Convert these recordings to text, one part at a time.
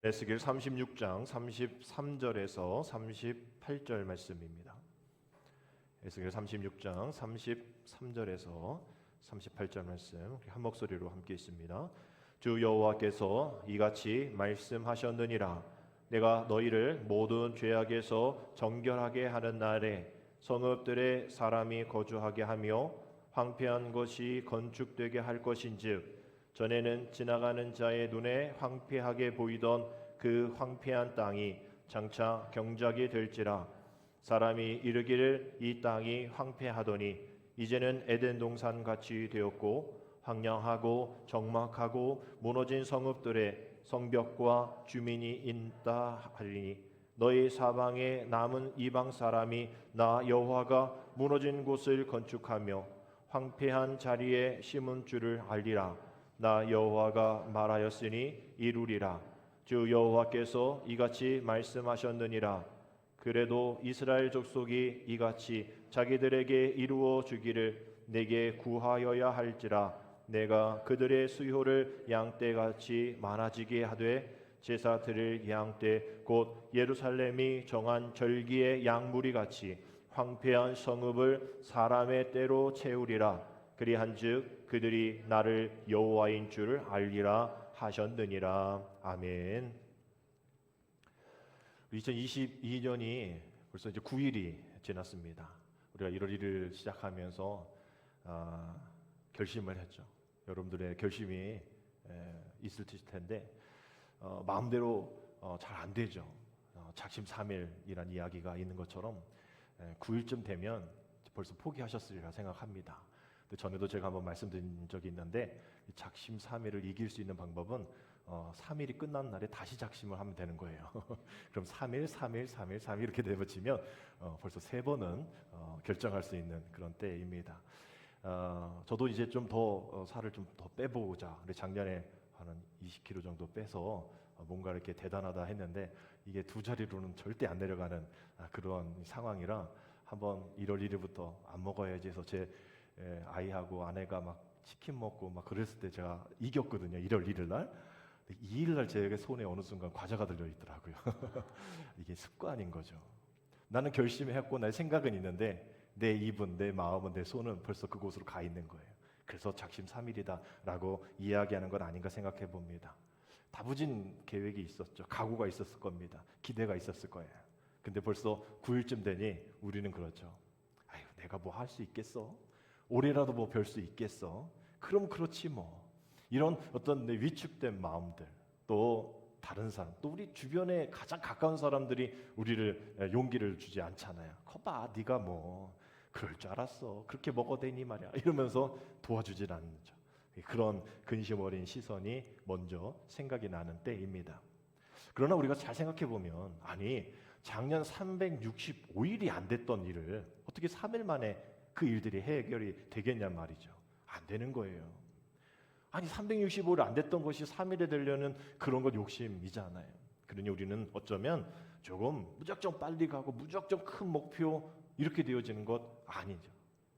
에스겔 36장 33절에서 38절 말씀입니다. 에스겔 36장 33절에서 38절 말씀 한 목소리로 함께 있습니다. 주 여호와께서 이같이 말씀하셨느니라. 내가 너희를 모든 죄악에서 정결하게 하는 날에 성읍들에 사람이 거주하게 하며 황폐한 것이 건축되게 할 것인즉 전에는 지나가는 자의 눈에 황폐하게 보이던 그 황폐한 땅이 장차 경작이 될지라. 사람이 이르기를 이 땅이 황폐하더니 이제는 에덴 동산 같이 되었고 황량하고 적막하고 무너진 성읍들에 성벽과 주민이 있다 하리니 너희 사방에 남은 이방 사람이 나 여호와가 무너진 곳을 건축하며 황폐한 자리에 심은 줄을 알리라. 나 여호와가 말하였으니 이루리라. 주 여호와께서 이같이 말씀하셨느니라. 그래도 이스라엘 족속이 이같이 자기들에게 이루어 주기를 내게 구하여야 할지라. 내가 그들의 수효를 양떼같이 많아지게 하되 제사 드릴 양떼 곧 예루살렘이 정한 절기의 양무리 같이 황폐한 성읍을 사람의 때로 채우리라. 그리한즉 그들이 나를 여호와인 줄 알리라 하셨느니라. 아멘. 2022년이 벌써 이제 9일이 지났습니다. 우리가 1월 1일 시작하면서 결심을 했죠. 여러분들의 결심이 있을 텐데 마음대로 잘 안 되죠. 작심삼일이라는 이야기가 있는 것처럼 9일쯤 되면 벌써 포기하셨으리라 생각합니다. 전에도 제가 한번 말씀드린 적이 있는데 작심삼일을 이길 수 있는 방법은 3일이 끝난 날에 다시 작심을 하면 되는 거예요. 그럼 3일, 3일, 3일, 3일 이렇게 되버치면 벌써 3번은 결정할 수 있는 그런 때입니다. 저도 이제 좀 더 살을 좀 더 빼보자. 작년에 한 20kg 정도 빼서 뭔가 이렇게 대단하다 했는데 이게 두 자리로는 절대 안 내려가는 그런 상황이라 한번 1월 1일부터 안 먹어야지 해서 제 아이하고 아내가 막 치킨 먹고 막 그랬을 때 제가 이겼거든요. 1월 1일 날. 2일 날 제 손에 어느 순간 과자가 들려 있더라고요. 이게 습관인 거죠. 나는 결심했고 날 생각은 있는데 내 입은, 내 마음은, 내 손은 벌써 그곳으로 가 있는 거예요. 그래서 작심삼일이다라고 이야기하는 건 아닌가 생각해 봅니다. 다부진 계획이 있었죠. 각오가 있었을 겁니다. 기대가 있었을 거예요. 근데 벌써 9일쯤 되니 우리는 그렇죠. 아유, 내가 뭐 할 수 있겠어? 올해라도 뭐 별 수 있겠어? 그럼 그렇지 뭐. 이런 어떤 내 위축된 마음들, 또 다른 사람, 또 우리 주변에 가장 가까운 사람들이 우리를 용기를 주지 않잖아요. 거봐, 네가 뭐 그럴 줄 알았어. 그렇게 먹어대니 말이야. 이러면서 도와주질 않죠. 그런 근심 어린 시선이 먼저 생각이 나는 때입니다. 그러나 우리가 잘 생각해 보면 아니 작년 365일이 안 됐던 일을 어떻게 3일 만에 그 일들이 해결이 되겠냔 말이죠. 안 되는 거예요. 아니 365일 안 됐던 것이 3일에 되려는 그런 것 욕심이잖아요. 그러니 우리는 어쩌면 조금 무작정 빨리 가고 무작정 큰 목표 이렇게 되어지는 것 아니죠.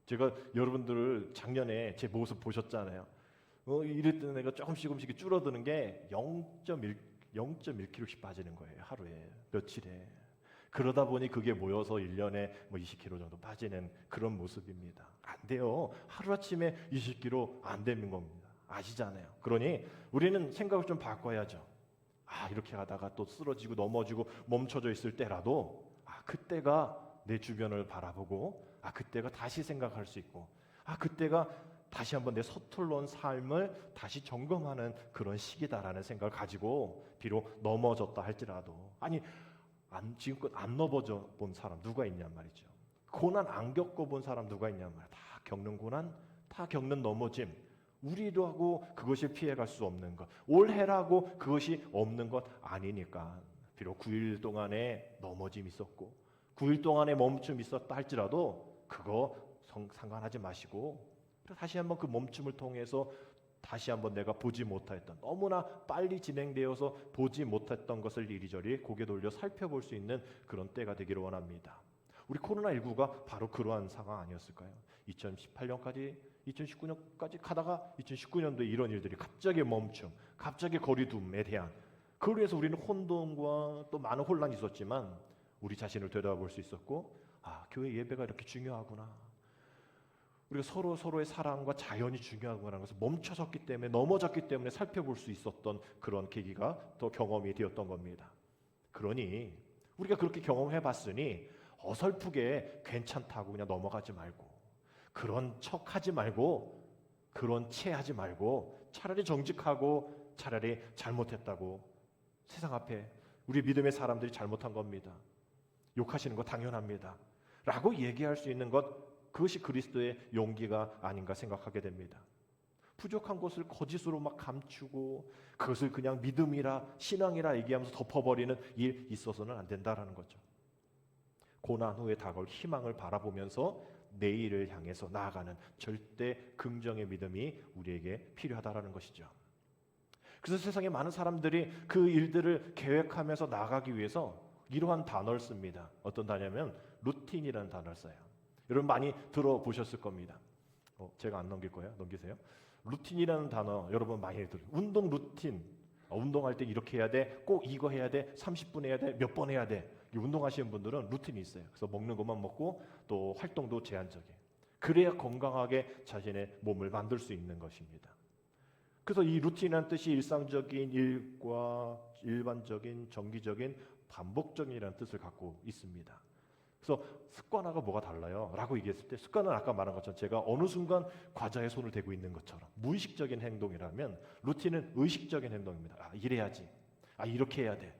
제가 여러분들을 작년에 제 모습 보셨잖아요. 이랬던 애가 조금씩 줄어드는 게 0.1kg씩 빠지는 거예요. 하루에, 며칠에. 그러다 보니 그게 모여서 1년에 뭐 20kg 정도 빠지는 그런 모습입니다. 안 돼요. 하루아침에 20kg 안 되는 겁니다. 아시잖아요. 그러니 우리는 생각을 좀 바꿔야죠. 이렇게 하다가 또 쓰러지고 넘어지고 멈춰져 있을 때라도 그때가 내 주변을 바라보고 그때가 다시 생각할 수 있고 그때가 다시 한번 내 서툴러온 삶을 다시 점검하는 그런 시기다라는 생각을 가지고 비록 넘어졌다 할지라도 지금껏 안 넘어져 본 사람 누가 있냔 말이죠. 고난 안 겪어본 사람 누가 있냔 말이야. 다 겪는 고난, 다 겪는 넘어짐. 우리도 하고 그것이 피해갈 수 없는 것. 올해라고 그것이 없는 것 아니니까. 비록 9일 동안에 넘어짐 있었고 9일 동안에 멈춤 있었다 할지라도 그거 상관하지 마시고 다시 한번 그 멈춤을 통해서 다시 한번 내가 보지 못했던 너무나 빨리 진행되어서 보지 못했던 것을 이리저리 고개 돌려 살펴볼 수 있는 그런 때가 되기를 원합니다. 우리 코로나19가 바로 그러한 상황 아니었을까요? 2018년까지 2019년까지 가다가 2019년도에 이런 일들이 갑자기 멈춤, 갑자기 거리둠에 대한 그걸 위해서 우리는 혼돈과 또 많은 혼란이 있었지만 우리 자신을 되돌아볼 수 있었고, 교회 예배가 이렇게 중요하구나. 우리가 서로의 사랑과 자연이 중요하구나 하는 것을 멈춰섰기 때문에, 넘어졌기 때문에 살펴볼 수 있었던 그런 계기가 또 경험이 되었던 겁니다. 그러니 우리가 그렇게 경험해 봤으니 어설프게 괜찮다고 그냥 넘어가지 말고, 그런 척하지 말고, 그런 체하지 말고, 차라리 정직하고, 차라리 잘못했다고, 세상 앞에 우리 믿음의 사람들이 잘못한 겁니다, 욕하시는 거 당연합니다 라고 얘기할 수 있는 것, 그것이 그리스도의 용기가 아닌가 생각하게 됩니다. 부족한 것을 거짓으로 막 감추고 그것을 그냥 믿음이라 신앙이라 얘기하면서 덮어버리는 일 있어서는 안 된다라는 거죠. 고난 후에 다가올 희망을 바라보면서 내일을 향해서 나아가는 절대 긍정의 믿음이 우리에게 필요하다라는 것이죠. 그래서 세상에 많은 사람들이 그 일들을 계획하면서 나아가기 위해서 이러한 단어를 씁니다. 어떤 단어냐면 루틴이라는 단어를 써요. 여러분 많이 들어보셨을 겁니다. 제가 안 넘길 거예요. 넘기세요. 루틴이라는 단어 여러분 많이 들어요. 운동 루틴. 운동할 때 이렇게 해야 돼. 꼭 이거 해야 돼. 30분 해야 돼. 몇 번 해야 돼. 운동하시는 분들은 루틴이 있어요. 그래서 먹는 것만 먹고 또 활동도 제한적이에요. 그래야 건강하게 자신의 몸을 만들 수 있는 것입니다. 그래서 이 루틴이라는 뜻이 일상적인 일과 일반적인 정기적인 반복적인이라는 뜻을 갖고 있습니다. 그래서 습관화가 뭐가 달라요? 라고 얘기했을 때, 습관은 아까 말한 것처럼 제가 어느 순간 과자에 손을 대고 있는 것처럼 무의식적인 행동이라면, 루틴은 의식적인 행동입니다. 이래야지, 이렇게 해야 돼,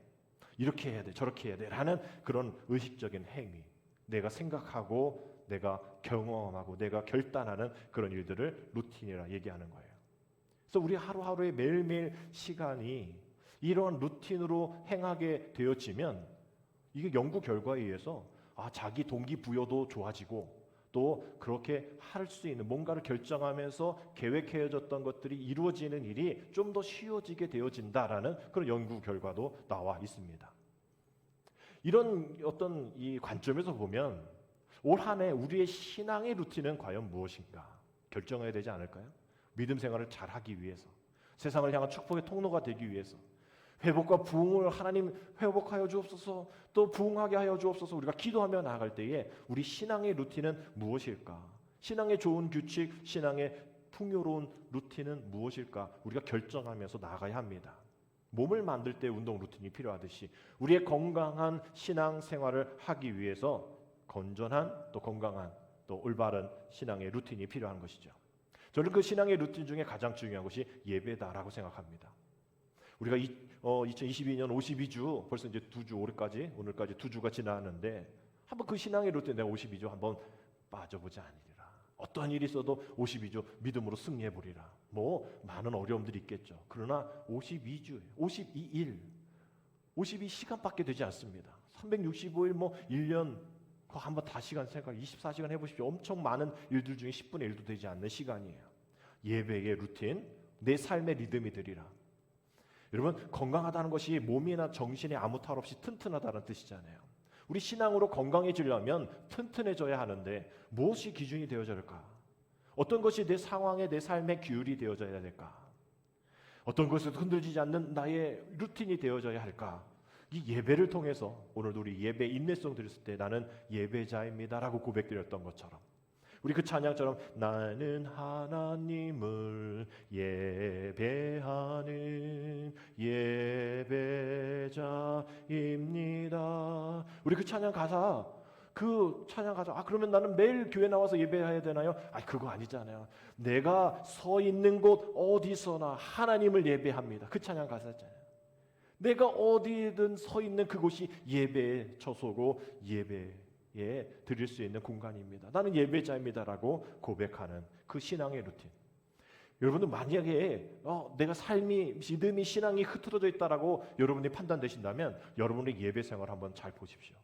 이렇게 해야 돼, 저렇게 해야 돼 라는 그런 의식적인 행위, 내가 생각하고 내가 경험하고 내가 결단하는 그런 일들을 루틴이라 얘기하는 거예요. 그래서 우리 하루하루의 매일매일 시간이 이러한 루틴으로 행하게 되어지면, 이게 연구 결과에 의해서 자기 동기부여도 좋아지고, 또 그렇게 할 수 있는 뭔가를 결정하면서 계획해졌던 것들이 이루어지는 일이 좀 더 쉬워지게 되어진다라는 그런 연구 결과도 나와 있습니다. 이런 어떤 이 관점에서 보면 올 한 해 우리의 신앙의 루틴은 과연 무엇인가 결정해야 되지 않을까요? 믿음 생활을 잘하기 위해서, 세상을 향한 축복의 통로가 되기 위해서, 회복과 부흥을 하나님 회복하여 주옵소서, 또 부흥하게 하여 주옵소서, 우리가 기도하며 나아갈 때에 우리 신앙의 루틴은 무엇일까? 신앙의 좋은 규칙, 신앙의 풍요로운 루틴은 무엇일까? 우리가 결정하면서 나아가야 합니다. 몸을 만들 때 운동 루틴이 필요하듯이 우리의 건강한 신앙 생활을 하기 위해서 건전한 또 건강한 또 올바른 신앙의 루틴이 필요한 것이죠. 저는 그 신앙의 루틴 중에 가장 중요한 것이 예배다라고 생각합니다. 우리가 2022년 52주, 벌써 이제 2주, 오늘까지 2주가 지나는데, 한번 그 신앙의 루틴, 내가 52주 한번 빠져보지 않으리라. 어떠한 일이 있어도 52주 믿음으로 승리해보리라. 많은 어려움들이 있겠죠. 그러나 52주예요. 52일, 52시간밖에 되지 않습니다. 365일 1년, 그거 한번 다 시간 생각, 24시간 해보십시오. 엄청 많은 일들 중에 10분의 1도 되지 않는 시간이에요. 예배의 루틴, 내 삶의 리듬이 되리라. 여러분, 건강하다는 것이 몸이나 정신에 아무 탈 없이 튼튼하다는 뜻이잖아요. 우리 신앙으로 건강해지려면 튼튼해져야 하는데 무엇이 기준이 되어져야 할까? 어떤 것이 내 상황에, 내 삶의 규율이 되어져야 될까? 어떤 것에도 흔들리지 않는 나의 루틴이 되어져야 할까? 이 예배를 통해서 오늘도 우리 예배 인내성 드렸을 때 나는 예배자입니다라고 고백드렸던 것처럼, 우리 그 찬양처럼 나는 하나님을 예배하는 예배자입니다. 우리 그 찬양 가사, 그러면 나는 매일 교회 나와서 예배해야 되나요? 그거 아니잖아요. 내가 서 있는 곳 어디서나 하나님을 예배합니다. 그 찬양 가사잖아요. 내가 어디든 서 있는 그곳이 예배의 처소고 예배에 드릴 수 있는 공간입니다. 나는 예배자입니다라고 고백하는 그 신앙의 루틴. 여러분들 만약에 내가 삶이, 믿음이, 신앙이 흐트러져 있다라고 여러분이 판단되신다면 여러분의 예배 생활 한번 잘 보십시오.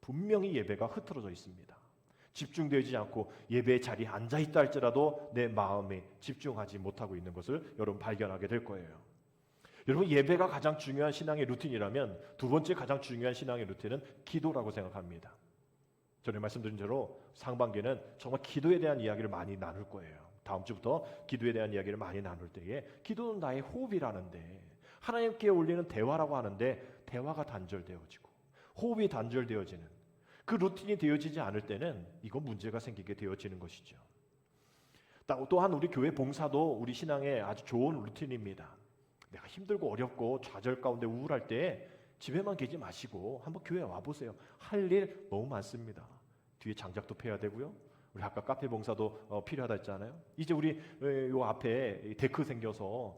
분명히 예배가 흐트러져 있습니다. 집중되지 않고 예배의 자리에 앉아있다 할지라도 내 마음에 집중하지 못하고 있는 것을 여러분 발견하게 될 거예요. 여러분, 예배가 가장 중요한 신앙의 루틴이라면 두 번째 가장 중요한 신앙의 루틴은 기도라고 생각합니다. 전에 말씀드린 대로 상반기는 정말 기도에 대한 이야기를 많이 나눌 거예요. 다음 주부터 기도에 대한 이야기를 많이 나눌 때에 기도는 나의 호흡이라는데 하나님께 올리는 대화라고 하는데 대화가 단절되어지고 호흡이 단절되어지는 그 루틴이 되어지지 않을 때는 이거 문제가 생기게 되어지는 것이죠. 또한 우리 교회 봉사도 우리 신앙의 아주 좋은 루틴입니다. 내가 힘들고 어렵고 좌절 가운데 우울할 때 집에만 계지 마시고 한번 교회 와보세요. 할 일 너무 많습니다. 뒤에 장작도 패야 되고요. 우리 아까 카페 봉사도 필요하다 했잖아요. 이제 우리 요 앞에 데크 생겨서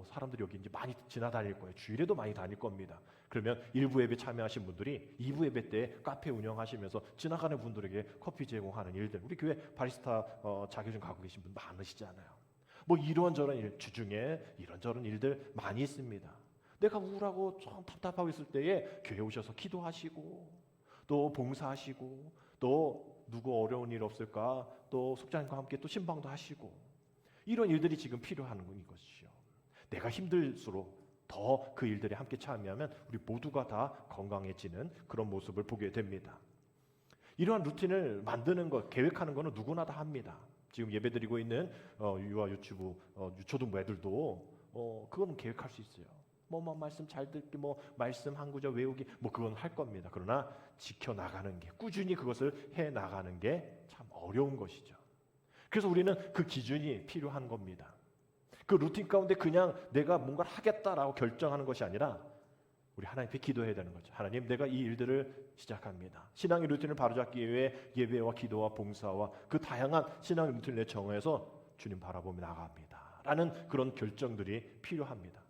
사람들이 여기 이제 많이 지나다닐 거예요. 주일에도 많이 다닐 겁니다. 그러면 1부 예배 참여하신 분들이 2부 예배 때 카페 운영하시면서 지나가는 분들에게 커피 제공하는 일들, 우리 교회 바리스타 자격증 갖고 계신 분 많으시잖아요. 뭐 이런저런 일, 주중에 이런저런 일들 많이 있습니다. 내가 우울하고 좀 답답하고 있을 때에 교회 오셔서 기도하시고 또 봉사하시고 또 누구 어려운 일 없을까 또 속장님과 함께 또 신방도 하시고 이런 일들이 지금 필요한 것이죠. 내가 힘들수록 더 그 일들에 함께 참여하면 우리 모두가 다 건강해지는 그런 모습을 보게 됩니다. 이러한 루틴을 만드는 것, 계획하는 것은 누구나 다 합니다. 지금 예배드리고 있는 유아 유치부 유초등부 애들도 그거는 계획할 수 있어요. 뭐 말씀 잘 듣기, 뭐 말씀 한 구절 외우기, 뭐 그건 할 겁니다. 그러나 지켜 나가는 게, 꾸준히 그것을 해 나가는 게 참 어려운 것이죠. 그래서 우리는 그 기준이 필요한 겁니다. 그 루틴 가운데 그냥 내가 뭔가를 하겠다라고 결정하는 것이 아니라 우리 하나님께 기도해야 되는 거죠. 하나님, 내가 이 일들을 시작합니다. 신앙의 루틴을 바로잡기 위해 예배와 기도와 봉사와 그 다양한 신앙의 루틴을 정해서 주님 바라보며 나갑니다 라는 그런 결정들이 필요합니다.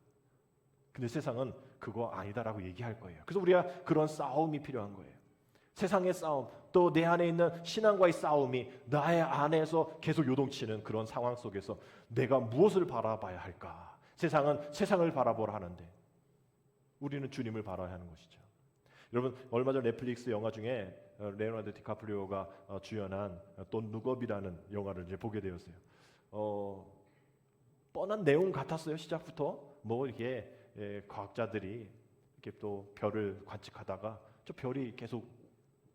근데 세상은 그거 아니다라고 얘기할 거예요. 그래서 우리가 그런 싸움이 필요한 거예요. 세상의 싸움, 또 내 안에 있는 신앙과의 싸움이 나의 안에서 계속 요동치는 그런 상황 속에서 내가 무엇을 바라봐야 할까? 세상은 세상을 바라보라 하는데 우리는 주님을 바라야 하는 것이죠. 여러분, 얼마 전 넷플릭스 영화 중에 레오나르도 디카프리오가 주연한 돈 룩업이라는 영화를 이제 보게 되었어요. 뻔한 내용 같았어요. 시작부터 뭐 이렇게 과학자들이 이렇게 또 별을 관측하다가 저 별이 계속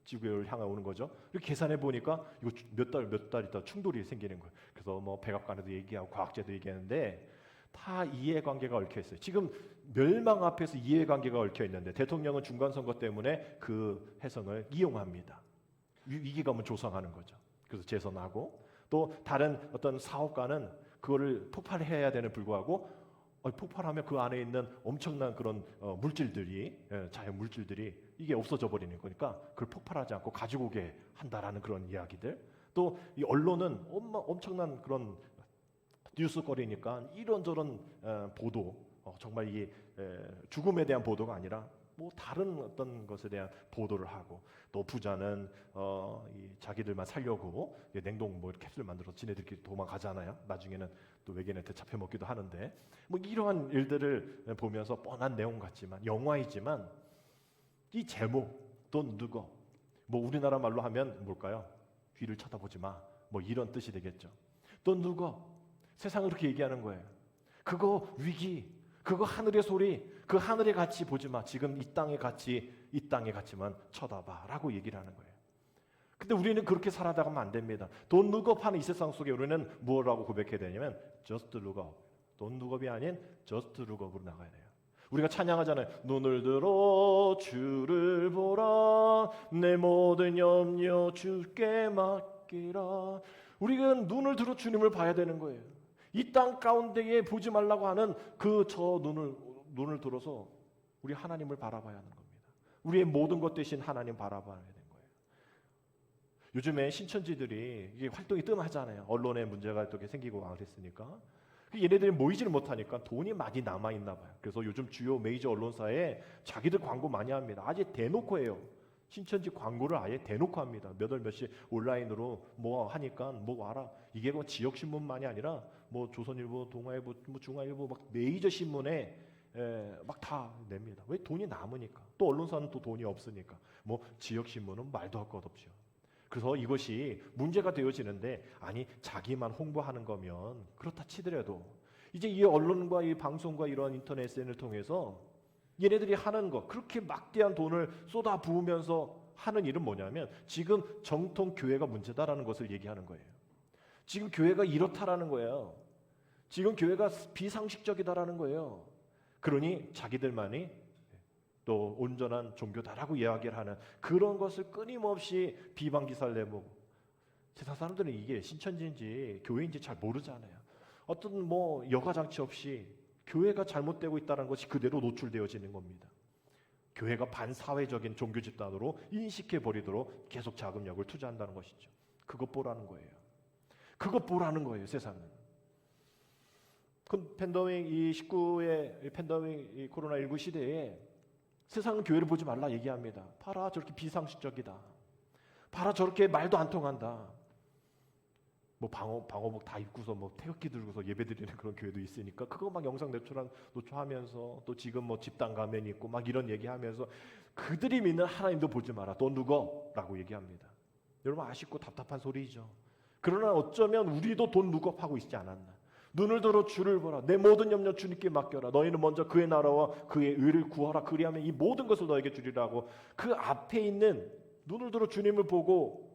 지구를 향해 오는 거죠. 이렇게 계산해 보니까 이거 몇 달 있다 충돌이 생기는 거예요. 그래서 뭐 백악관에도 얘기하고 과학자도 얘기하는데 다 이해관계가 얽혀 있어요. 지금 멸망 앞에서 이해관계가 얽혀 있는데 대통령은 중간선거 때문에 그 해성을 이용합니다. 위기감을 조성하는 거죠. 그래서 재선하고 또 다른 어떤 사업가는 그거를 폭발해야 되는 불구하고 폭발하면 그 안에 있는 엄청난 그런 물질들이, 자연 물질들이 이게 없어져 버리는 거니까 그걸 폭발하지 않고 가지고 오게 한다라는 그런 이야기들. 또 이 언론은 엄청난 그런 뉴스거리니까 이런저런 보도, 정말 이 죽음에 대한 보도가 아니라 뭐 다른 어떤 것에 대한 보도를 하고, 또 부자는 이 자기들만 살려고 냉동 뭐 캡슐 만들어서 지네들끼리 도망가잖아요. 나중에는 또 외계인한테 잡혀 먹기도 하는데, 뭐 이러한 일들을 보면서 뻔한 내용 같지만, 영화이지만 이 제목 돈 누거, 뭐 우리나라 말로 하면 뭘까요? 뒤를 쳐다보지 마, 뭐 이런 뜻이 되겠죠. 돈 누거, 세상은 그렇게 얘기하는 거예요. 그거 위기, 그거 하늘의 소리, 그 하늘의 가치 보지 마. 지금 이 땅의 가치, 이 땅의 가치만 쳐다봐라고 얘기를 하는 거예요. 근데 우리는 그렇게 살아가면 안 됩니다. 돈 룩업 하는 이 세상 속에 우리는 뭐라고 고백해야 되냐면 just look up. 돈 룩업이 아닌 just look up으로 나가야 돼요. 우리가 찬양하잖아요. 눈을 들어 주를 보라, 내 모든 염려 주께 맡기라. 우리가 눈을 들어 주님을 봐야 되는 거예요. 이 땅 가운데에 보지 말라고 하는 그 저 눈을 들어서 우리 하나님을 바라봐야 하는 겁니다. 우리의 모든 것 대신 하나님 바라봐야 되는 거예요. 요즘에 신천지들이 이게 활동이 뜸하잖아요. 언론에 문제가 이렇게 생기고 그랬으니까 얘네들이 모이지를 못하니까 돈이 많이 남아 있나 봐요. 그래서 요즘 주요 메이저 언론사에 자기들 광고 많이 합니다. 아예 대놓고 해요. 신천지 광고를 아예 대놓고 합니다. 몇 월 몇시 온라인으로 뭐 하니까 뭐 와라. 이게 뭐 지역 신문만이 아니라 뭐 조선일보, 동아일보, 뭐 중앙일보 막 메이저 신문에 막 다 냅니다. 왜? 돈이 남으니까. 또 언론사는 또 돈이 없으니까. 뭐 지역 신문은 말도 할 것 없죠. 그래서 이것이 문제가 되어지는데, 아니 자기만 홍보하는 거면 그렇다 치더라도 이제 이 언론과 이 방송과 이러한 인터넷 SNS를 통해서 얘네들이 하는 거, 그렇게 막대한 돈을 쏟아 부으면서 하는 일은 뭐냐면 지금 정통 교회가 문제다라는 것을 얘기하는 거예요. 지금 교회가 이렇다라는 거예요. 지금 교회가 비상식적이다라는 거예요. 그러니 자기들만이 또 온전한 종교다라고 이야기를 하는 그런 것을 끊임없이 비방 기사를 내보고, 세상 사람들은 이게 신천지인지 교회인지 잘 모르잖아요. 어떤 뭐 여과장치 없이 교회가 잘못되고 있다는 것이 그대로 노출되어지는 겁니다. 교회가 반사회적인 종교 집단으로 인식해 버리도록 계속 자금력을 투자한다는 것이죠. 그것 보라는 거예요. 그것 보라는 거예요, 세상은. 팬데믹 이 19의 팬데믹 이 코로나19 시대에 세상은 교회를 보지 말라 얘기합니다. 봐라, 저렇게 비상식적이다. 봐라, 저렇게 말도 안 통한다. 뭐 방호복 다 입고서 뭐 태극기 들고서 예배드리는 그런 교회도 있으니까 그거 막 영상 노출하면서, 또 지금 뭐 집단 가면이 있고 막 이런 얘기하면서 그들이 믿는 하나님도 보지 마라, 돈 누거라고 얘기합니다. 여러분, 아쉽고 답답한 소리죠. 그러나 어쩌면 우리도 돈 누겁하고 있지 않았나. 눈을 들어 주를 보라, 내 모든 염려 주님께 맡겨라, 너희는 먼저 그의 나라와 그의 의를 구하라, 그리하면 이 모든 것을 너에게 주리라고. 그 앞에 있는 눈을 들어 주님을 보고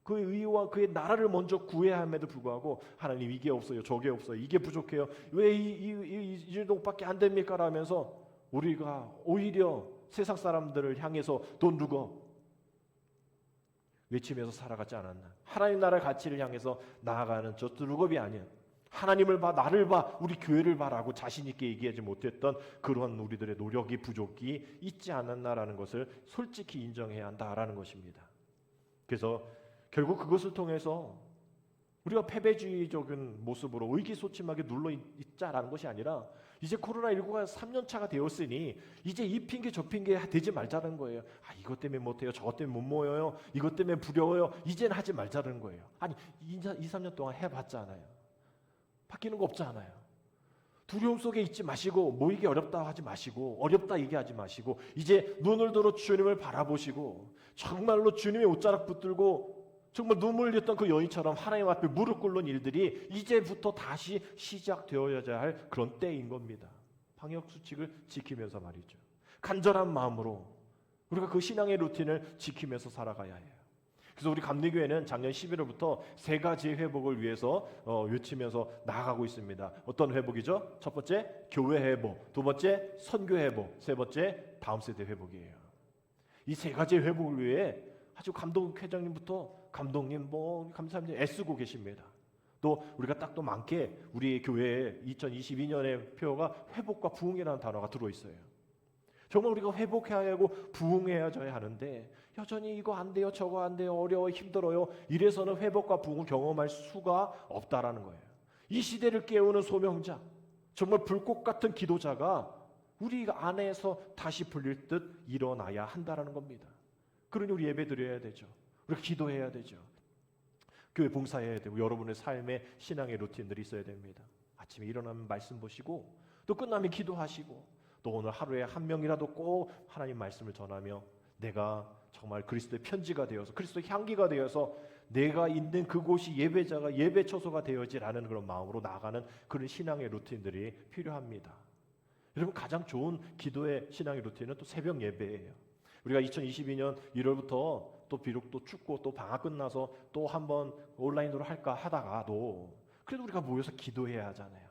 그의 의와 그의 나라를 먼저 구해야 함에도 불구하고 하나님 이게 없어요, 저게 없어요, 이게 부족해요, 왜 이 정도밖에 안 됩니까? 라면서 우리가 오히려 세상 사람들을 향해서 돈 누거 외치면서 살아가지 않았나. 하나님 나라의 가치를 향해서 나아가는 저 누겁이 아니야. 하나님을 봐, 나를 봐, 우리 교회를 봐라고 자신 있게 얘기하지 못했던 그런 우리들의 노력이 부족이 있지 않았나라는 것을 솔직히 인정해야 한다라는 것입니다. 그래서 결국 그것을 통해서 우리가 패배주의적인 모습으로 의기소침하게 눌러있자라는 것이 아니라 이제 코로나19가 3년차가 되었으니 이제 이 핑계 저 핑계 되지 말자는 거예요. 아, 이것 때문에 못해요, 저것 때문에 못 모여요, 이것 때문에 두려워요, 이제는 하지 말자는 거예요. 아니 2-3년 동안 해봤잖아요. 바뀌는 거 없잖아요. 두려움 속에 있지 마시고, 모이기 어렵다 하지 마시고, 어렵다 얘기하지 마시고, 이제 눈을 들어 주님을 바라보시고 정말로 주님의 옷자락 붙들고 정말 눈물 흘렸던 그 여인처럼 하나님 앞에 무릎 꿇는 일들이 이제부터 다시 시작되어야 할 그런 때인 겁니다. 방역수칙을 지키면서 말이죠. 간절한 마음으로 우리가 그 신앙의 루틴을 지키면서 살아가야 해요. 그래서 우리 감리교회는 작년 11월부터 3가지의 회복을 위해서 외치면서 나아가고 있습니다. 어떤 회복이죠? 첫 번째, 교회 회복. 두 번째, 선교 회복. 세 번째, 다음 세대 회복이에요. 이 3가지의 회복을 위해 아주 감독 회장님부터 감독님, 감사합니다, 애쓰고 계십니다. 또 우리가 딱 또 많게 우리 교회에 2022년의 표어가 회복과 부흥이라는 단어가 들어있어요. 정말 우리가 회복해야 하고 부흥해야져야 하는데 여전히 이거 안 돼요, 저거 안 돼요, 어려워, 힘들어요, 이래서는 회복과 부흥을 경험할 수가 없다라는 거예요. 이 시대를 깨우는 소명자, 정말 불꽃 같은 기도자가 우리 안에서 다시 불릴 듯 일어나야 한다라는 겁니다. 그러니 우리 예배 드려야 되죠. 우리가 기도해야 되죠. 교회 봉사해야 되고 여러분의 삶의 신앙의 루틴들이 있어야 됩니다. 아침에 일어나면 말씀 보시고 또 끝나면 기도하시고 또 오늘 하루에 한 명이라도 꼭 하나님 말씀을 전하며 내가 정말 그리스도의 편지가 되어서 그리스도의 향기가 되어서 내가 있는 그곳이 예배자가 예배 처소가 되어지라는 그런 마음으로 나아가는 그런 신앙의 루틴들이 필요합니다. 여러분, 가장 좋은 기도의 신앙의 루틴은 또 새벽 예배예요. 우리가 2022년 1월부터 또 비록 또 춥고 또 방학 끝나서 또 한번 온라인으로 할까 하다가도 그래도 우리가 모여서 기도해야 하잖아요.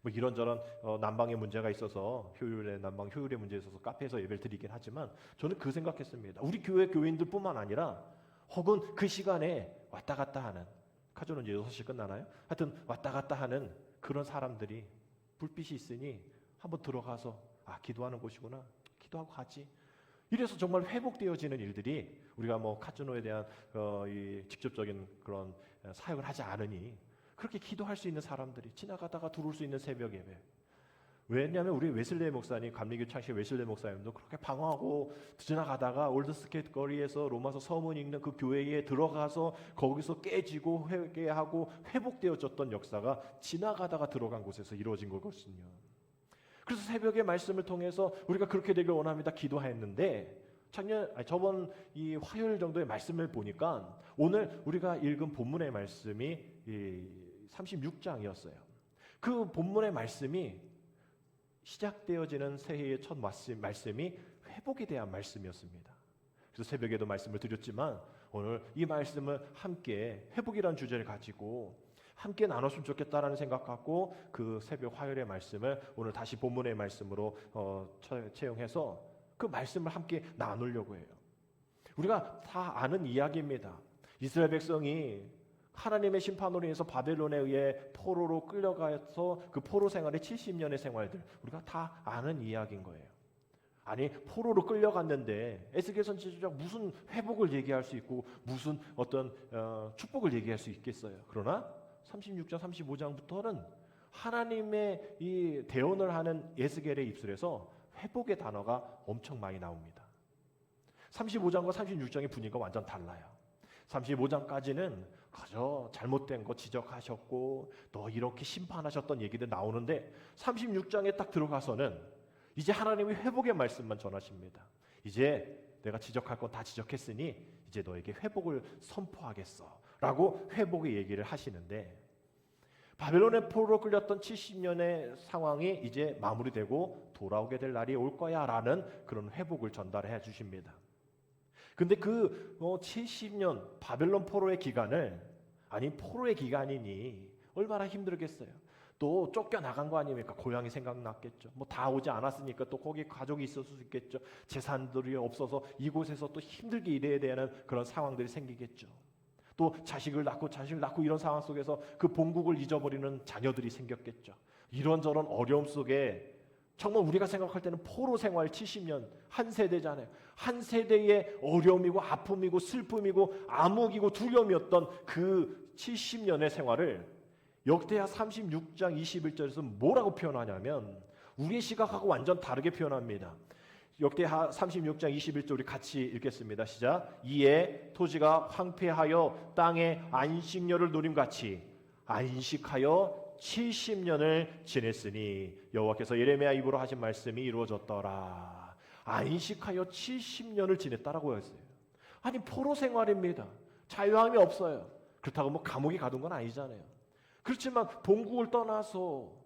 뭐 이런저런 난방의 문제가 있어서 난방 효율의 문제에 있어서 카페에서 예배를 드리긴 하지만 저는 그 생각했습니다. 우리 교회 교인들뿐만 아니라 혹은 그 시간에 왔다 갔다 하는, 카조는 이제 6시 끝나나요? 하여튼 왔다 갔다 하는 그런 사람들이 불빛이 있으니 한번 들어가서 기도하는 곳이구나, 기도하고 가지. 이래서 정말 회복되어지는 일들이 우리가 뭐 카지노에 대한 이 직접적인 그런 사역을 하지 않으니 그렇게 기도할 수 있는 사람들이 지나가다가 들어올 수 있는 새벽 예배. 왜냐하면 우리 웨슬레 목사님, 감리교 창시 웨슬레 목사님도 그렇게 방황하고 지나가다가 올드스케이트 거리에서 로마서 서문 읽는 그 교회에 들어가서 거기서 깨지고 회개하고 회복되어졌던 역사가 지나가다가 들어간 곳에서 이루어진 거거든요. 그래서 새벽의 말씀을 통해서 우리가 그렇게 되길 원합니다. 기도했는데 저번 이 화요일 정도의 말씀을 보니까 오늘 우리가 읽은 본문의 말씀이 36장이었어요. 그 본문의 말씀이 시작되어지는 새해의 첫 말씀이 회복에 대한 말씀이었습니다. 그래서 새벽에도 말씀을 드렸지만 오늘 이 말씀을 함께 회복이라는 주제를 가지고 함께 나눴으면 좋겠다라는 생각 갖고 그 새벽 화요일의 말씀을 오늘 다시 본문의 말씀으로 채용해서 그 말씀을 함께 나누려고 해요. 우리가 다 아는 이야기입니다. 이스라엘 백성이 하나님의 심판으로 인해서 바벨론에 의해 포로로 끌려가서 그 포로 생활의 70년의 생활들, 우리가 다 아는 이야기인 거예요. 아니, 포로로 끌려갔는데 에스겔 선지자가 무슨 회복을 얘기할 수 있고 무슨 어떤 축복을 얘기할 수 있겠어요. 그러나 36장 35장부터는 하나님의 이 대언을 하는 에스겔의 입술에서 회복의 단어가 엄청 많이 나옵니다. 35장과 36장의 분위기가 완전 달라요. 35장까지는 그저 잘못된 거 지적하셨고 너 이렇게 심판하셨던 얘기들 나오는데 36장에 딱 들어가서는 이제 하나님이 회복의 말씀만 전하십니다. 이제 내가 지적할 건 다 지적했으니 이제 너에게 회복을 선포하겠어 라고 회복의 얘기를 하시는데, 바벨론의 포로로 끌렸던 70년의 상황이 이제 마무리되고 돌아오게 될 날이 올 거야 라는 그런 회복을 전달해 주십니다. 근데 그 70년 바벨론 포로의 기간을, 아니 포로의 기간이니 얼마나 힘들겠어요. 또 쫓겨나간 거 아닙니까? 고향이 생각났겠죠. 뭐 다 오지 않았으니까 또 거기 가족이 있을 수 있겠죠. 재산들이 없어서 이곳에서 또 힘들게 일해야 되는 그런 상황들이 생기겠죠. 또 자식을 낳고 이런 상황 속에서 그 본국을 잊어버리는 자녀들이 생겼겠죠. 이런저런 어려움 속에 정말 우리가 생각할 때는 포로 생활 70년 한 세대잖아요. 한 세대의 어려움이고 아픔이고 슬픔이고 암흑이고 두려움이었던 그 70년의 생활을 역대하 36장 21절에서 뭐라고 표현하냐면 우리의 시각하고 완전 다르게 표현합니다. 역대하 36장 21절 우리 같이 읽겠습니다. 시작. 이에 토지가 황폐하여 땅에 안식년을 누림같이 안식하여 70년을 지냈으니 여호와께서 예레미야 입으로 하신 말씀이 이루어졌더라. 안식하여 70년을 지냈다라고 했어요. 아니 포로 생활입니다. 자유함이 없어요. 그렇다고 뭐 감옥에 가둔 건 아니잖아요. 그렇지만 본국을 떠나서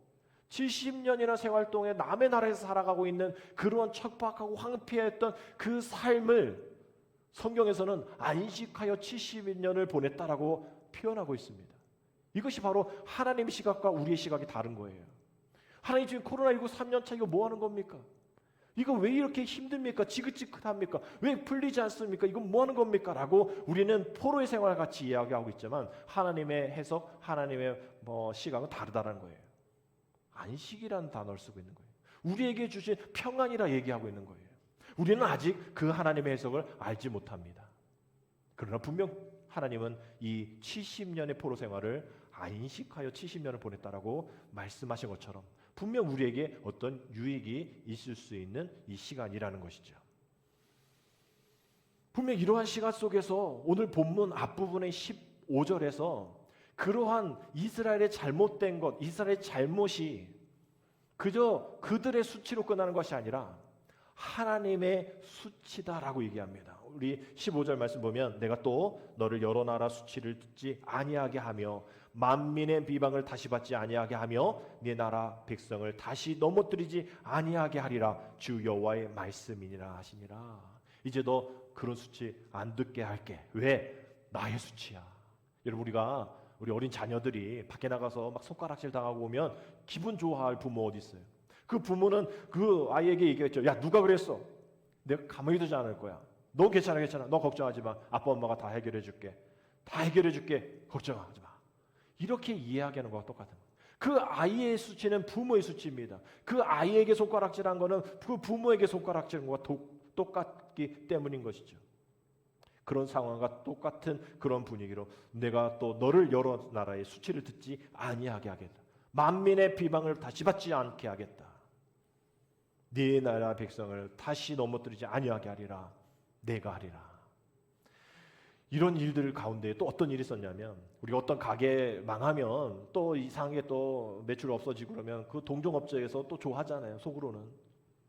70년이나 생활 동안에 남의 나라에서 살아가고 있는 그러한 척박하고 황폐했던 그 삶을 성경에서는 안식하여 70년을 보냈다라고 표현하고 있습니다. 이것이 바로 하나님의 시각과 우리의 시각이 다른 거예요. 하나님 지금 코로나19 3년차 이거 뭐 하는 겁니까? 이거 왜 이렇게 힘듭니까? 지긋지긋합니까? 왜 풀리지 않습니까? 이건 뭐 하는 겁니까? 라고 우리는 포로의 생활 같이 이야기하고 있지만 하나님의 해석, 하나님의 시각은 다르다는 거예요. 안식이라는 단어를 쓰고 있는 거예요. 우리에게 주신 평안이라 얘기하고 있는 거예요. 우리는 아직 그 하나님의 해석을 알지 못합니다. 그러나 분명 하나님은 이 70년의 포로 생활을 안식하여 70년을 보냈다라고 말씀하신 것처럼 분명 우리에게 어떤 유익이 있을 수 있는 이 시간이라는 것이죠. 분명 이러한 시간 속에서 오늘 본문 앞부분의 15절에서 그러한 이스라엘의 잘못된 것, 이스라엘의 잘못이 그저 그들의 수치로 끝나는 것이 아니라 하나님의 수치다라고 얘기합니다. 우리 15절 말씀 보면 내가 또 너를 여러 나라 수치를 듣지 아니하게 하며 만민의 비방을 다시 받지 아니하게 하며 네 나라 백성을 다시 넘어뜨리지 아니하게 하리라 주 여호와의 말씀이니라 하시니라. 이제 너 그런 수치 안 듣게 할게. 왜? 나의 수치야. 여러분 우리 어린 자녀들이 밖에 나가서 막 손가락질 당하고 오면 기분 좋아할 부모 어디 있어요? 그 부모는 그 아이에게 얘기했죠. 야 누가 그랬어? 내가 가만히 두지 않을 거야. 너 괜찮아. 너 걱정하지 마. 아빠 엄마가 다 해결해 줄게. 걱정하지 마. 이렇게 이해하는 것과 똑같은 거예요. 그 아이의 수치는 부모의 수치입니다. 그 아이에게 손가락질한 거는 그 부모에게 손가락질한 것과 똑같기 때문인 것이죠. 그런 상황과 똑같은 그런 분위기로 내가 또 너를 여러 나라의 수치를 듣지 아니하게 하겠다. 만민의 비방을 다시 받지 않게 하겠다. 네 나라 백성을 다시 넘어뜨리지 아니하게 하리라. 내가 하리라. 이런 일들 가운데 또 어떤 일이 있었냐면 우리가 어떤 가게 망하면 또 이상하게 또 매출 없어지고 그러면 그 동종업체에서 또 좋아하잖아요. 속으로는.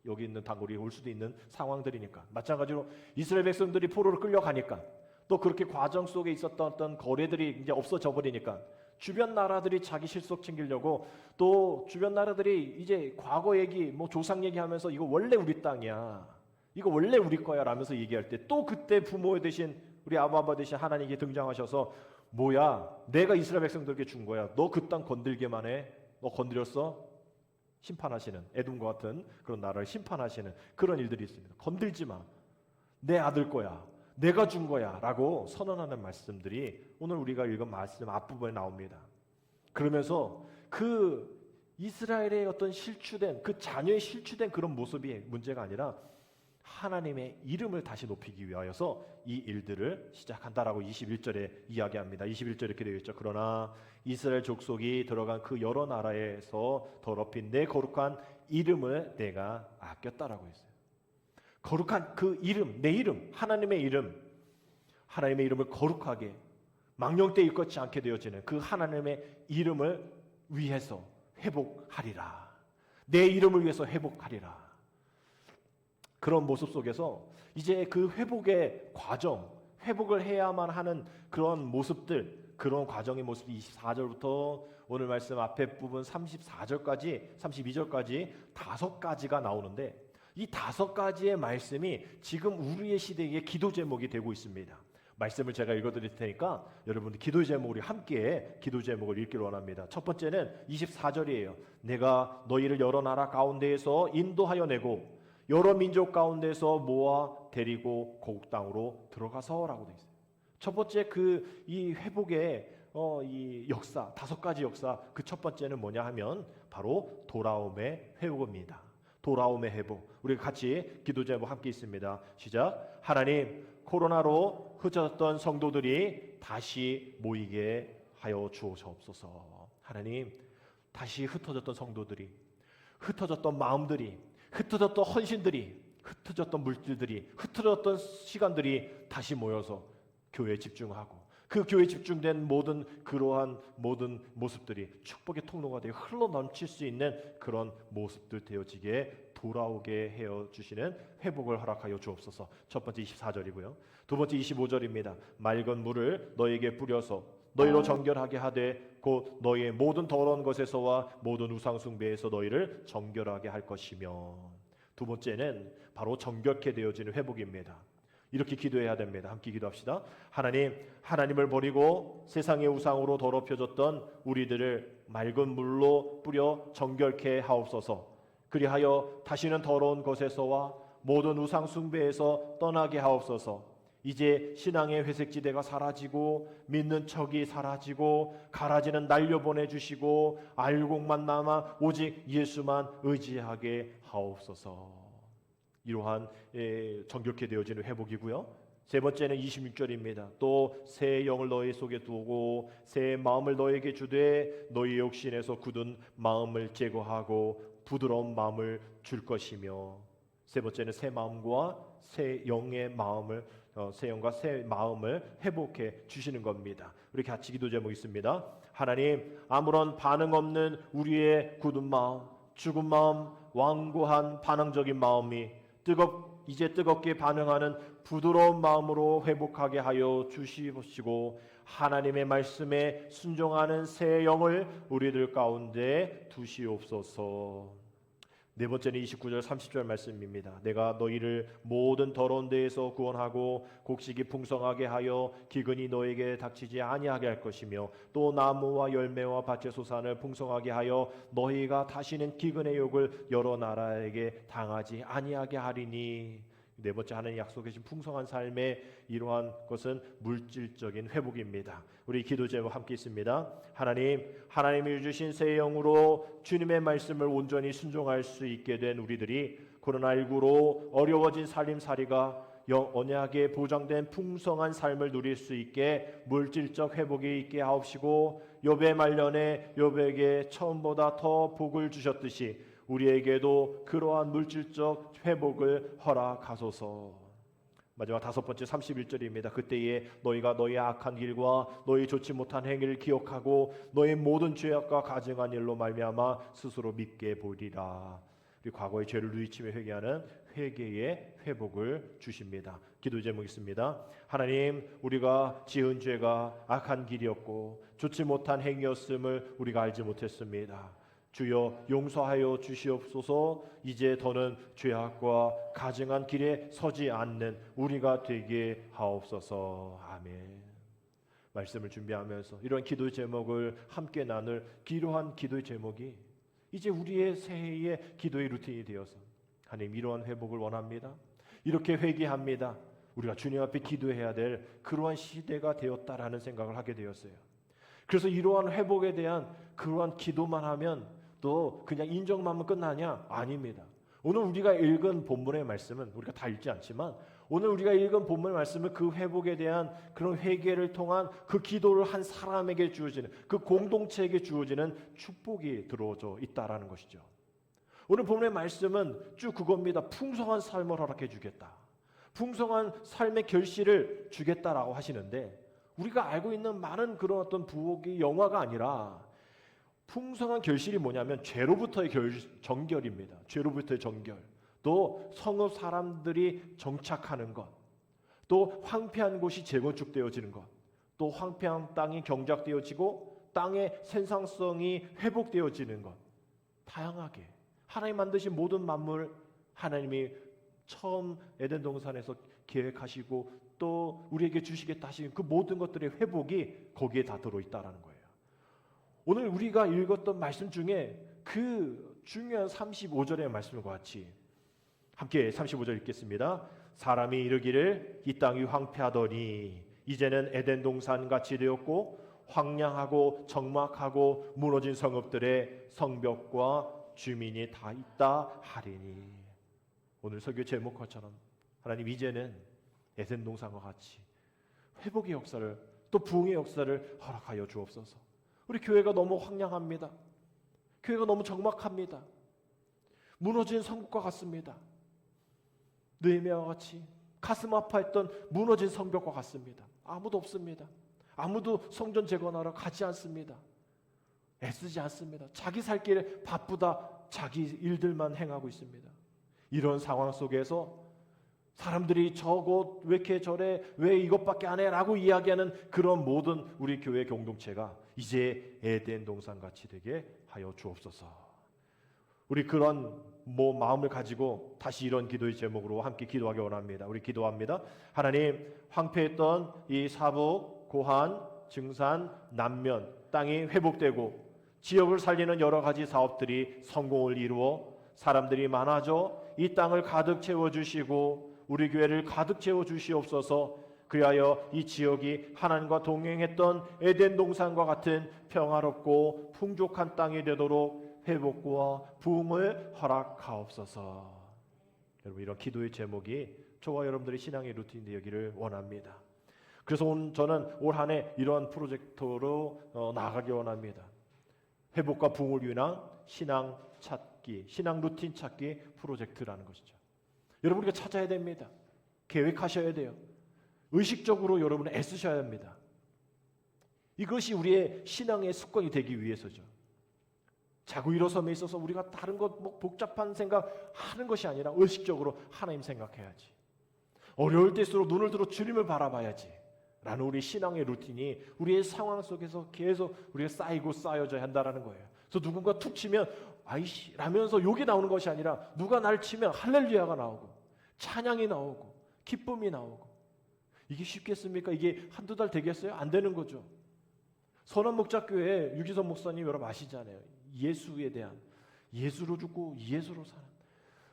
여기 있는 단골이 올 수도 있는 상황들이니까. 마찬가지로 이스라엘 백성들이 포로로 끌려가니까 또 그렇게 과정 속에 있었던 어떤 거래들이 이제 없어져 버리니까 주변 나라들이 자기 실속 챙기려고 또 주변 나라들이 이제 과거 얘기 뭐 조상 얘기하면서 이거 원래 우리 땅이야. 이거 원래 우리 거야 라면서 얘기할 때 또 그때 부모 대신 우리 아바 대신 하나님이 등장하셔서 뭐야, 내가 이스라엘 백성들에게 준 거야. 너 그 땅 건들기만 해. 너 건드렸어? 심판하시는, 에돔과 같은 그런 나라를 심판하시는 그런 일들이 있습니다. 건들지 마. 내 아들 거야. 내가 준 거야. 라고 선언하는 말씀들이 오늘 우리가 읽은 말씀 앞부분에 나옵니다. 그러면서 그 이스라엘의 어떤 실추된, 그 자녀의 실추된 그런 모습이 문제가 아니라 하나님의 이름을 다시 높이기 위하여서 이 일들을 시작한다라고 21절에 이야기합니다. 21절에 이렇게 되어 있죠. 그러나 이스라엘 족속이 들어간 그 여러 나라에서 더럽힌 내 거룩한 이름을 내가 아꼈다라고 했어요. 거룩한 그 이름, 내 이름, 하나님의 이름을 거룩하게 망령되이 일컫지 않게 되어지는 그 하나님의 이름을 위해서 회복하리라. 내 이름을 위해서 회복하리라. 그런 모습 속에서 이제 그 회복의 과정, 회복을 해야만 하는 그런 모습들, 그런 과정의 모습이 24절부터 오늘 말씀 앞에 부분 34절까지, 32절까지 5가지가 나오는데, 이 5가지의 말씀이 지금 우리의 시대의 기도 제목이 되고 있습니다. 말씀을 제가 읽어드릴 테니까 여러분들 기도 제목을 함께 기도 제목을 읽기를 원합니다. 첫 번째는 24절이에요. 내가 너희를 여러 나라 가운데에서 인도하여 내고 여러 민족 가운데서 모아 데리고 고국 땅으로 들어가서라고 되어 있어요. 첫 번째 이 회복의 이 역사, 5가지 역사, 그 첫 번째는 뭐냐 하면 바로 돌아옴의 회복입니다. 돌아옴의 회복. 우리 같이 기도 제목 함께 있습니다. 시작. 하나님, 코로나로 흩어졌던 성도들이 다시 모이게 하여 주옵소서. 하나님, 다시 흩어졌던 성도들이, 흩어졌던 마음들이, 흩어졌던 헌신들이, 흩어졌던 물질들이, 흩어졌던 시간들이 다시 모여서 교회에 집중하고 그 교회에 집중된 그러한 모든 모습들이 축복의 통로가 되어 흘러넘칠 수 있는 그런 모습들 되어지게 돌아오게 해어 주시는 회복을 허락하여 주옵소서. 첫 번째 24절이고요. 두 번째 25절입니다. 맑은 물을 너에게 뿌려서 너희로 정결하게 하되 곧 너희의 모든 더러운 것에서와 모든 우상 숭배에서 너희를 정결하게 할 것이며. 두 번째는 바로 정결케 되어지는 회복입니다. 이렇게 기도해야 됩니다. 함께 기도합시다. 하나님을 버리고 세상의 우상으로 더럽혀졌던 우리들을 맑은 물로 뿌려 정결케 하옵소서. 그리하여 다시는 더러운 것에서와 모든 우상 숭배에서 떠나게 하옵소서. 이제 신앙의 회색지대가 사라지고 믿는 척이 사라지고 가라지는 날려보내 주시고 알곡만 남아 오직 예수만 의지하게 하옵소서. 이러한 정결케 되어지는 회복이고요. 세 번째는 26절입니다. 또 새 영을 너희 속에 두고 새 마음을 너에게 주되 너희 욕심에서 굳은 마음을 제거하고 부드러운 마음을 줄 것이며. 세 번째는 새 마음과 새 영의 마음을 새 영과 새 마음을 회복해 주시는 겁니다. 우리 같이 기도 제목 있습니다. 하나님, 아무런 반응 없는 우리의 굳은 마음, 죽은 마음, 완고한 반항적인 마음이 이제 뜨겁게 반응하는 부드러운 마음으로 회복하게 하여 주시옵시고 하나님의 말씀에 순종하는 새 영을 우리들 가운데 두시옵소서. 네 번째는 29절 30절 말씀입니다. 내가 너희를 모든 더러운 데에서 구원하고 곡식이 풍성하게 하여 기근이 너에게 닥치지 아니하게 할 것이며 또 나무와 열매와 밭의 소산을 풍성하게 하여 너희가 다시는 기근의 욕을 여러 나라에게 당하지 아니하게 하리니. 네 번째 하나님 약속하신 풍성한 삶의 이러한 것은 물질적인 회복입니다. 우리 기도 제목 함께 있습니다. 하나님이 주신 새 영으로 주님의 말씀을 온전히 순종할 수 있게 된 우리들이 코로나19로 어려워진 살림살이가 언약에 보장된 풍성한 삶을 누릴 수 있게 물질적 회복이 있게 하옵시고 욥의 말년에 욥에게 처음보다 더 복을 주셨듯이 우리에게도 그러한 물질적 회복을 허락하소서. 마지막 5번째 31절입니다. 그때에 너희가 너희의 악한 길과 너희 좋지 못한 행위를 기억하고 너희 모든 죄악과 가증한 일로 말미암아 스스로 밉게 보리라. 과거의 죄를 누이치며 회개하는 회개의 회복을 주십니다. 기도 제목 있습니다. 하나님, 우리가 지은 죄가 악한 길이었고 좋지 못한 행위였음을 우리가 알지 못했습니다. 주여 용서하여 주시옵소서. 이제 더는 죄악과 가증한 길에 서지 않는 우리가 되게 하옵소서. 아멘. 말씀을 준비하면서 이런 기도 제목을 함께 나눌 기로한 기도의 제목이 이제 우리의 새해의 기도의 루틴이 되어서 하나님 이러한 회복을 원합니다. 이렇게 회개합니다. 우리가 주님 앞에 기도해야 될 그러한 시대가 되었다라는 생각을 하게 되었어요. 그래서 이러한 회복에 대한 그러한 기도만 하면 또 그냥 인정만 하면 끝나냐? 아닙니다. 오늘 우리가 읽은 본문의 말씀은 우리가 다 읽지 않지만 오늘 우리가 읽은 본문의 말씀은 그 회복에 대한 그런 회개를 통한 그 기도를 한 사람에게 주어지는 그 공동체에게 주어지는 축복이 들어져 있다라는 것이죠. 오늘 본문의 말씀은 쭉 그겁니다. 풍성한 삶을 허락해 주겠다. 풍성한 삶의 결실을 주겠다라고 하시는데 우리가 알고 있는 많은 그런 어떤 부엌의 영화가 아니라 풍성한 결실이 뭐냐면 죄로부터의 정결입니다. 죄로부터의 정결. 또 성읍 사람들이 정착하는 것. 또 황폐한 곳이 재건축되어지는 것. 또 황폐한 땅이 경작되어지고 땅의 생산성이 회복되어지는 것. 다양하게 하나님 만드신 모든 만물 하나님이 처음 에덴 동산에서 계획하시고 또 우리에게 주시겠다 하신 그 모든 것들의 회복이 거기에 다 들어있다라는 거예요. 오늘 우리가 읽었던 말씀 중에 그 중요한 35절의 말씀과 같이 함께 35절 읽겠습니다. 사람이 이르기를 이 땅이 황폐하더니 이제는 에덴 동산 같이 되었고 황량하고 적막하고 무너진 성읍들의 성벽과 주민이 다 있다 하리니. 오늘 설교 제목처럼 하나님 이제는 에덴 동산과 같이 회복의 역사를 또 부흥의 역사를 허락하여 주옵소서. 우리 교회가 너무 황량합니다. 교회가 너무 적막합니다. 무너진 성국과 같습니다. 느헤미야와 같이 가슴 아파했던 무너진 성벽과 같습니다. 아무도 없습니다. 아무도 성전 재건하러 가지 않습니다. 애쓰지 않습니다. 자기 살 길에 바쁘다 자기 일들만 행하고 있습니다. 이런 상황 속에서 사람들이 저곳 왜 이렇게 저래 왜 이것밖에 안 해? 라고 이야기하는 그런 모든 우리 교회 공동체가 이제 에덴 동산같이 되게 하여 주옵소서. 우리 그런 마음을 가지고 다시 이런 기도의 제목으로 함께 기도하기 원합니다. 우리 기도합니다. 하나님 황폐했던 이 사북, 고한, 증산, 남면 땅이 회복되고 지역을 살리는 여러 가지 사업들이 성공을 이루어 사람들이 많아져 이 땅을 가득 채워주시고 우리 교회를 가득 채워주시옵소서. 그리하여 이 지역이 하나님과 동행했던 에덴 동산과 같은 평화롭고 풍족한 땅이 되도록 회복과 부흥을 허락하옵소서. 여러분 이런 기도의 제목이 저와 여러분들의 신앙의 루틴이 되기를 원합니다. 그래서 저는 올 한 해 이러한 프로젝트로 나아가기 원합니다. 회복과 부흥을 위한 신앙 찾기, 신앙 루틴 찾기 프로젝트라는 것이죠. 여러분 우리가 찾아야 됩니다. 계획하셔야 돼요. 의식적으로 여러분은 애쓰셔야 합니다. 이것이 우리의 신앙의 습관이 되기 위해서죠. 자고 일어섬에 있어서 우리가 다른 것 복잡한 생각 하는 것이 아니라 의식적으로 하나님 생각해야지. 어려울 때일수록 눈을 들어 주님을 바라봐야지. 라는 우리 신앙의 루틴이 우리의 상황 속에서 계속 우리가 쌓이고 쌓여져야 한다는 거예요. 그래서 누군가 툭 치면 아이씨 라면서 욕이 나오는 것이 아니라 누가 날 치면 할렐루야가 나오고 찬양이 나오고 기쁨이 나오고. 이게 쉽겠습니까? 이게 한두 달 되겠어요? 안 되는 거죠. 선원목자교회 유기선 목사님 여러분 아시잖아요. 예수에 대한 예수로 죽고 예수로 사는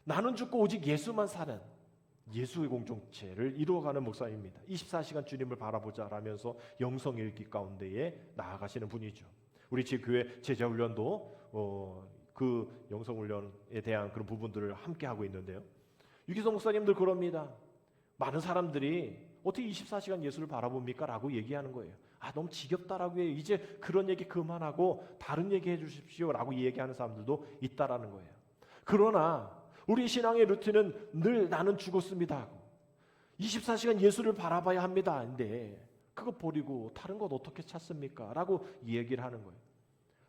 나는 죽고 오직 예수만 사는 예수의 공동체를 이루어가는 목사입니다. 24시간 주님을 바라보자 라면서 영성일기 가운데에 나아가시는 분이죠. 우리 제 교회 제자훈련도 그 영성훈련에 대한 그런 부분들을 함께 하고 있는데요. 유기성 목사님들 그럽니다. 많은 사람들이 어떻게 24시간 예수를 바라봅니까? 라고 얘기하는 거예요. 너무 지겹다라고 해요. 이제 그런 얘기 그만하고 다른 얘기 해주십시오 라고 얘기하는 사람들도 있다라는 거예요. 그러나 우리 신앙의 루틴은 늘 나는 죽었습니다 하고 24시간 예수를 바라봐야 합니다. 근데 그거 버리고 다른 것 어떻게 찾습니까? 라고 얘기를 하는 거예요.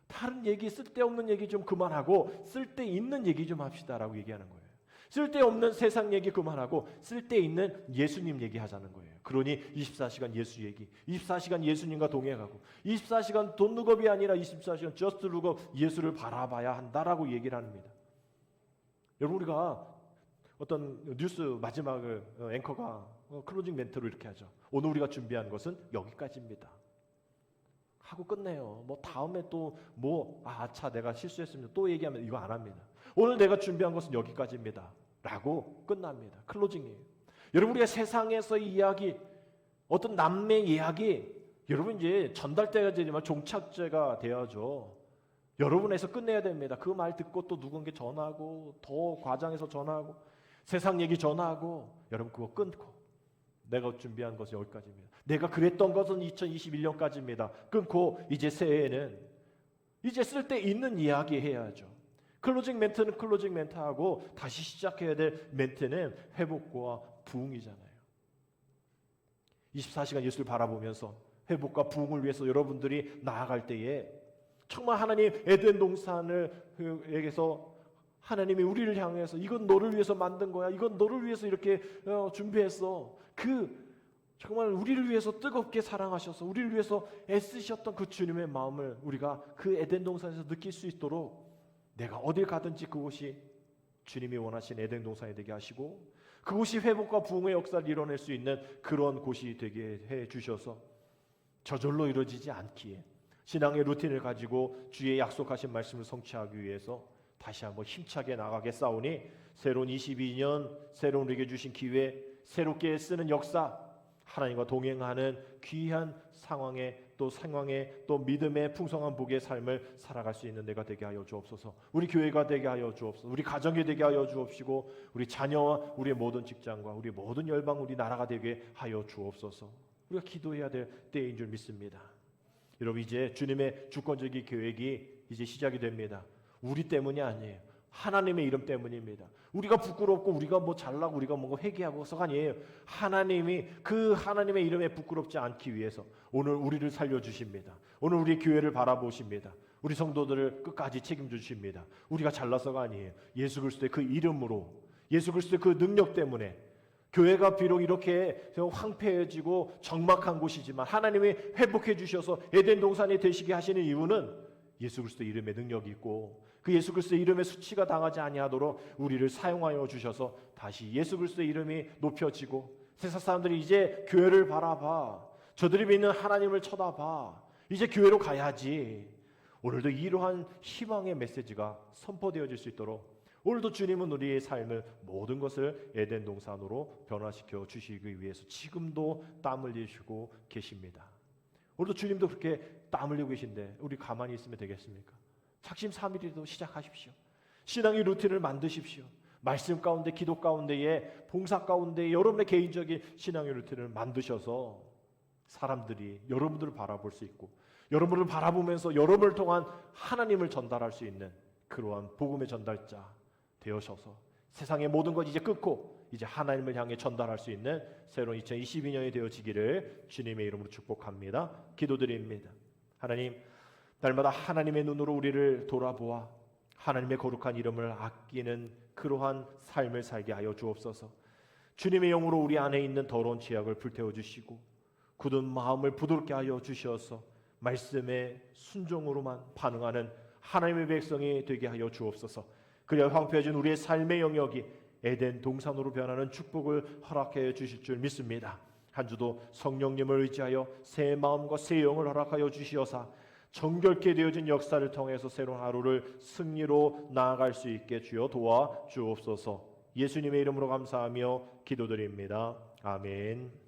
다른 얘기 쓸데없는 얘기 좀 그만하고 쓸데있는 얘기 좀 합시다 라고 얘기하는 거예요. 쓸데없는 세상 얘기 그만하고 쓸데있는 예수님 얘기하자는 거예요. 그러니 24시간 예수 얘기, 24시간 예수님과 동행하고 24시간 돈 룩업이 아니라 24시간 저스트 룩업 예수를 바라봐야 한다라고 얘기를 합니다. 여러분 우리가 어떤 뉴스 마지막을 앵커가 클로징 멘트로 이렇게 하죠. 오늘 우리가 준비한 것은 여기까지입니다. 하고 끝내요. 뭐 다음에 또 아차 내가 실수했습니다. 또 얘기하면 이거 안 합니다. 오늘 내가 준비한 것은 여기까지입니다. 라고 끝납니다. 클로징이에요. 여러분 우리가 세상에서의 이야기, 어떤 남매 이야기, 여러분 이제 전달대가 되지만 종착제가 돼야죠. 여러분에서 끝내야 됩니다. 그 말 듣고 또 누군가 전화하고 더 과장해서 전화하고 세상 얘기 전화하고 여러분 그거 끊고 내가 준비한 것은 여기까지입니다. 내가 그랬던 것은 2021년까지입니다. 끊고 이제 새해에는 이제 쓸 때 있는 이야기 해야죠. 클로징 멘트는 클로징 멘트하고 다시 시작해야 될 멘트는 회복과 부흥이잖아요. 24시간 예수를 바라보면서 회복과 부흥을 위해서 여러분들이 나아갈 때에 정말 하나님 에덴 동산에서 하나님이 우리를 향해서 이건 너를 위해서 만든 거야. 이건 너를 위해서 이렇게 준비했어. 정말 우리를 위해서 뜨겁게 사랑하셔서 우리를 위해서 애쓰셨던 그 주님의 마음을 우리가 그 에덴 동산에서 느낄 수 있도록 내가 어딜 가든지 그곳이 주님이 원하신 에덴 동산이 되게 하시고 그곳이 회복과 부흥의 역사를 이뤄낼 수 있는 그런 곳이 되게 해 주셔서 저절로 이루어지지 않기에 신앙의 루틴을 가지고 주의 약속하신 말씀을 성취하기 위해서 다시 한번 힘차게 나가게 싸우니 새로운 22년 새로운 우리에게 주신 기회 새롭게 쓰는 역사 하나님과 동행하는 귀한 상황에 또 믿음의 풍성한 복의 삶을 살아갈 수 있는 내가 되게 하여 주옵소서. 우리 교회가 되게 하여 주옵소서. 우리 가정이 되게 하여 주옵시고 우리 자녀와 우리의 모든 직장과 우리 모든 열방 우리 나라가 되게 하여 주옵소서. 우리가 기도해야 될 때인 줄 믿습니다. 여러분 이제 주님의 주권적인 계획이 이제 시작이 됩니다. 우리 때문이 아니에요. 하나님의 이름 때문입니다. 우리가 부끄럽고 우리가 뭐 잘나고 우리가 뭔가 회개하고서가 아니에요. 하나님이 그 하나님의 이름에 부끄럽지 않기 위해서 오늘 우리를 살려주십니다. 오늘 우리 교회를 바라보십니다. 우리 성도들을 끝까지 책임져 주십니다. 우리가 잘나서가 아니에요. 예수 그리스도의 그 이름으로 예수 그리스도의 그 능력 때문에 교회가 비록 이렇게 황폐해지고 적막한 곳이지만 하나님이 회복해 주셔서 에덴 동산이 되시게 하시는 이유는 예수 그리스도의 이름에 능력이 있고 그 예수 그리스도의 이름에 수치가 당하지 아니하도록 우리를 사용하여 주셔서 다시 예수 그리스도의 이름이 높여지고 세상 사람들이 이제 교회를 바라봐 저들이 믿는 하나님을 쳐다봐 이제 교회로 가야지 오늘도 이러한 희망의 메시지가 선포되어질 수 있도록 오늘도 주님은 우리의 삶을 모든 것을 에덴 동산으로 변화시켜 주시기 위해서 지금도 땀 흘리시고 계십니다. 오늘도 주님도 그렇게 땀 흘리고 계신데 우리 가만히 있으면 되겠습니까? 작심삼일이라도 시작하십시오. 신앙의 루틴을 만드십시오. 말씀 가운데 기도 가운데에 봉사 가운데 여러분의 개인적인 신앙의 루틴을 만드셔서 사람들이 여러분들을 바라볼 수 있고 여러분을 바라보면서 여러분을 통한 하나님을 전달할 수 있는 그러한 복음의 전달자 되어셔서 세상의 모든 것 이제 끊고 이제 하나님을 향해 전달할 수 있는 새로운 2022년이 되어지기를 주님의 이름으로 축복합니다. 기도드립니다. 하나님 날마다 하나님의 눈으로 우리를 돌아보아 하나님의 거룩한 이름을 아끼는 그러한 삶을 살게 하여 주옵소서. 주님의 영으로 우리 안에 있는 더러운 죄악을 불태워 주시고 굳은 마음을 부드럽게 하여 주셔서 말씀에 순종으로만 반응하는 하나님의 백성이 되게 하여 주옵소서. 그리하여 황폐해진 우리의 삶의 영역이 에덴 동산으로 변하는 축복을 허락해 주실 줄 믿습니다. 한 주도 성령님을 의지하여 새 마음과 새 영을 허락하여 주시어사 정결케 되어진 역사를 통해서 새로운 하루를 승리로 나아갈 수 있게 주여 도와 주옵소서. 예수님의 이름으로 감사하며 기도드립니다. 아멘.